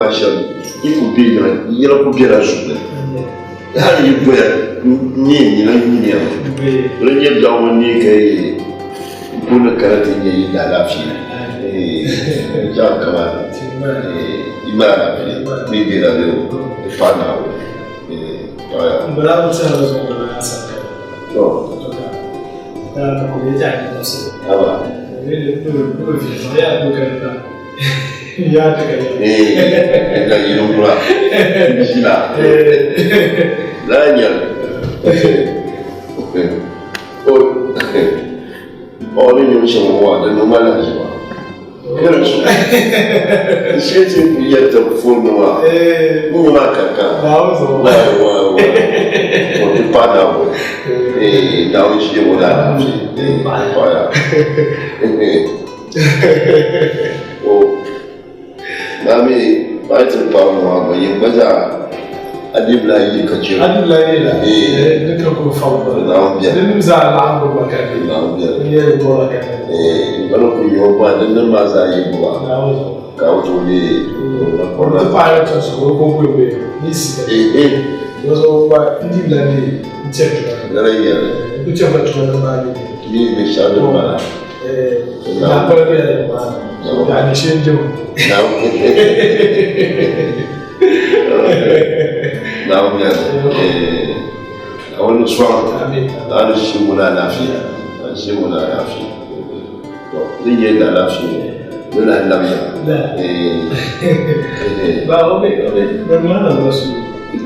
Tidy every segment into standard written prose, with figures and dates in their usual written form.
Il faut bien, il y a la la journée. Il peut ni la lumière. Le lien d'harmonie qui pour le caractère de la fille. Et Jean Kamara, il m'a appelé, mais il a le pas là. Bravo, c'est la raison de la salle. Non. On est à l'annonce. Ah bah. Il y a des et là, il est là. Ici là. Là, il y a. Oh, les gens sont rois, de nos malades. C'est une billette de faux noir. On a caca. Ouais. On n'est pas d'abord. Et dans le chien, on a la vie. Voilà. Oh. Mais, pas être par moi, il y a pas Adiblaï Kachir. Adiblaï là. Et de quelque façon. De nous à l'arbre Bakari. Il y a le bon Bakari. Et voilà que you are one and the Mazaï Bois. Kautouli. On ne parle pas de ce qu'on peut faire. Ici. Nous avons dit l'année. Tiens, tu vas te demander. Qui est le shadow man? La première man. Il y a des chaînes de. Now, I want to swallow. I want to see what I feel. I see what I feel. The year that I feel. Then I love you. But okay, the man was you.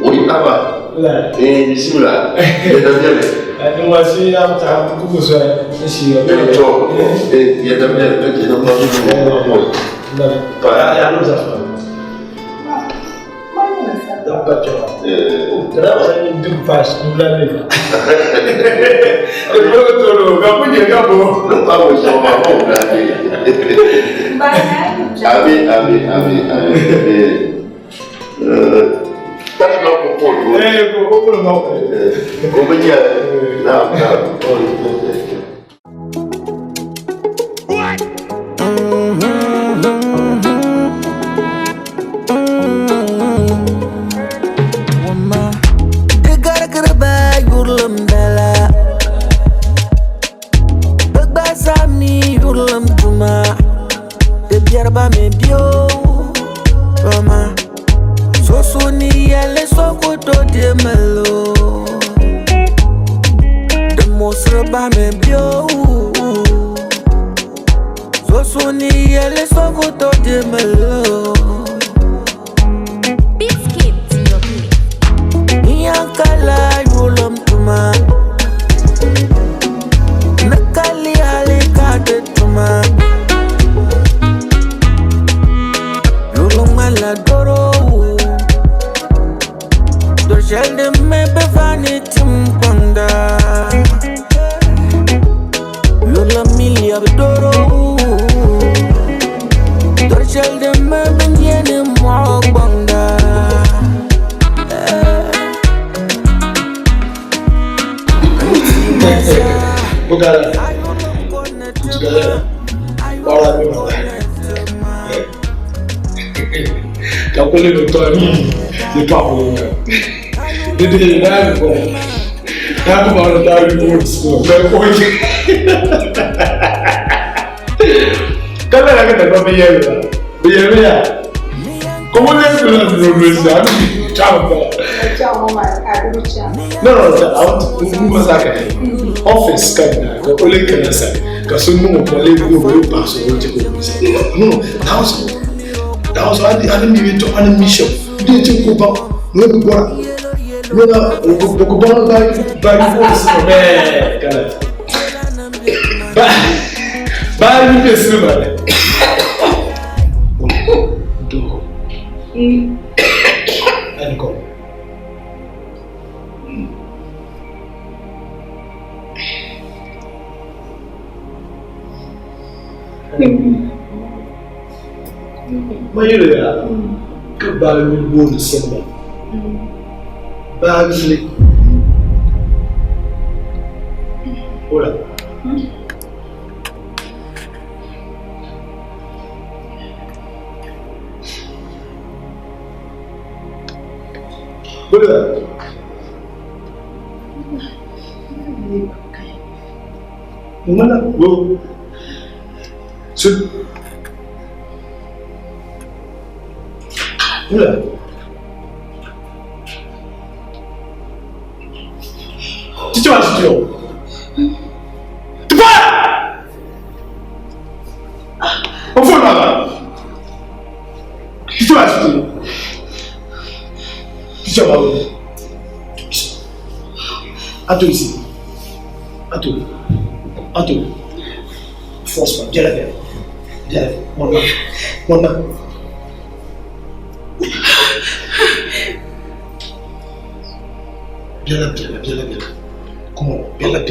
What you have? You see that? I don't want to see how to go so I see you. Very tall. Yet I'm not but I know that. Dapat jawab. Kenapa saya hidup pas bulan ini? Betul, kamu punya kamu. Kamu sama kamu berarti. Amin. Tak nak pukul. Pukul mau. Kau punya. Nah. Yerba me bio, Roma. So suni yale so kuto de melo. The most yerba me bio. So suni yale so kuto de melo. Biscuit, Niyankala yulam tuma. Nakali hali kate tuma. La doro Dorjel de me bevani timpanda Yola milia doro Dorjel de me benjene mo banda Bugala Wala mi Kapole le toit le toit pour le dédé là quoi là comment on a eu pour mais quoi quand la que t'as pas payé là comment est-ce que le ça ciao non office kan ko le kan sa ka so no ko le ko pa so o je ko no that was why I didn't even talk on a mission. You didn't go back. No, go back. No, go back by force. By me, this woman. And go. Mas ele é que barulho bom samba. Barulho. Olha. Mana? Go. Sit. Mula. Cici masuk dia. Cepat. Apa nak? Cici masuk dia. Cici bawa. Atu isi. Atu. Force pas. Jalan. Mana? Jalan. Come on, jalan.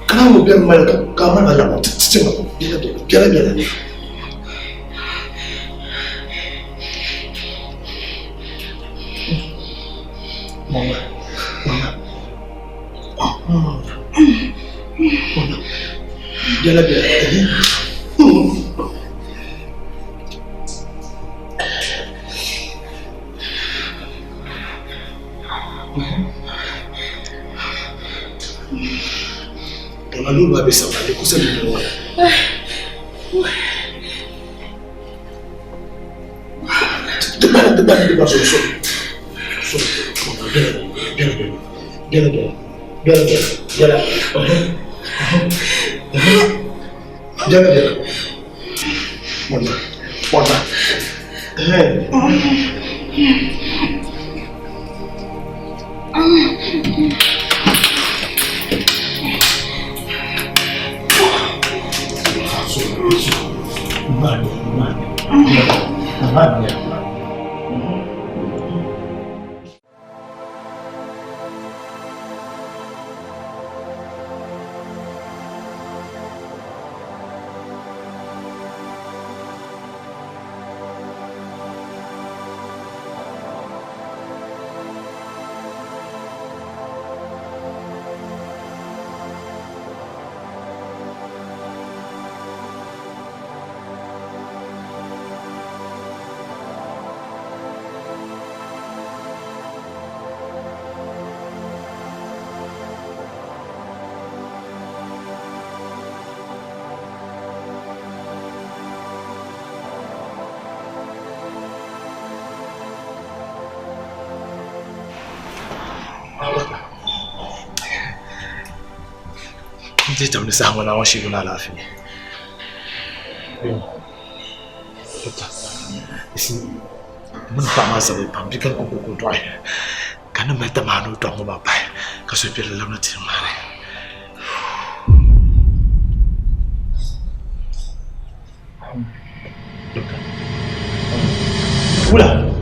Kenapa biar mereka kamar alam? Jalan. Mama. Jalan. Lalu habis sama dia kusam di luar. Depan so. Jalan. Mana. Dia tak boleh sama nak wasih guna lafi. Betul. Isi mentak masa lepas berikan kuku doa. Karena mereka mahu doa apa? Kasih pilih dalam nanti mana? Doktor. Ulah.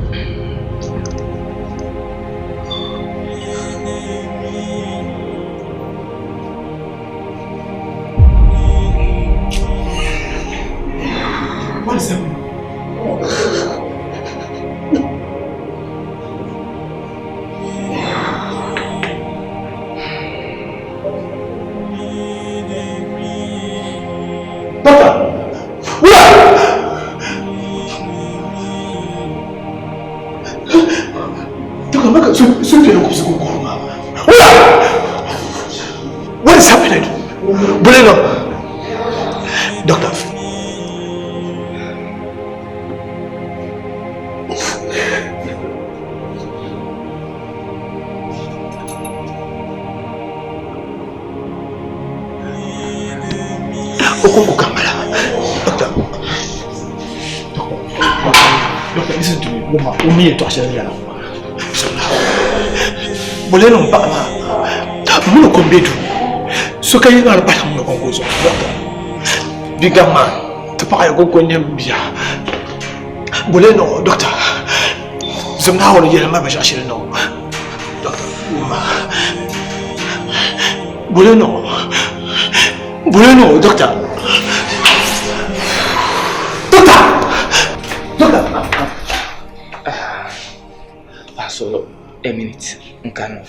What is happening? Boleh Doctor. Aku kamera. Doctor, listen to me. Umi itu asalnya. Boleh nampak mah. Mulu kombedu. So kayak nggak apa yang mulu kombedu. Biga mah. Tepat aku konya biar. Boleh no, doktor. Sebenarnya orang yang mana macam asyik no. Doktor, boleh no. Doktor. Solo a minute, un cano.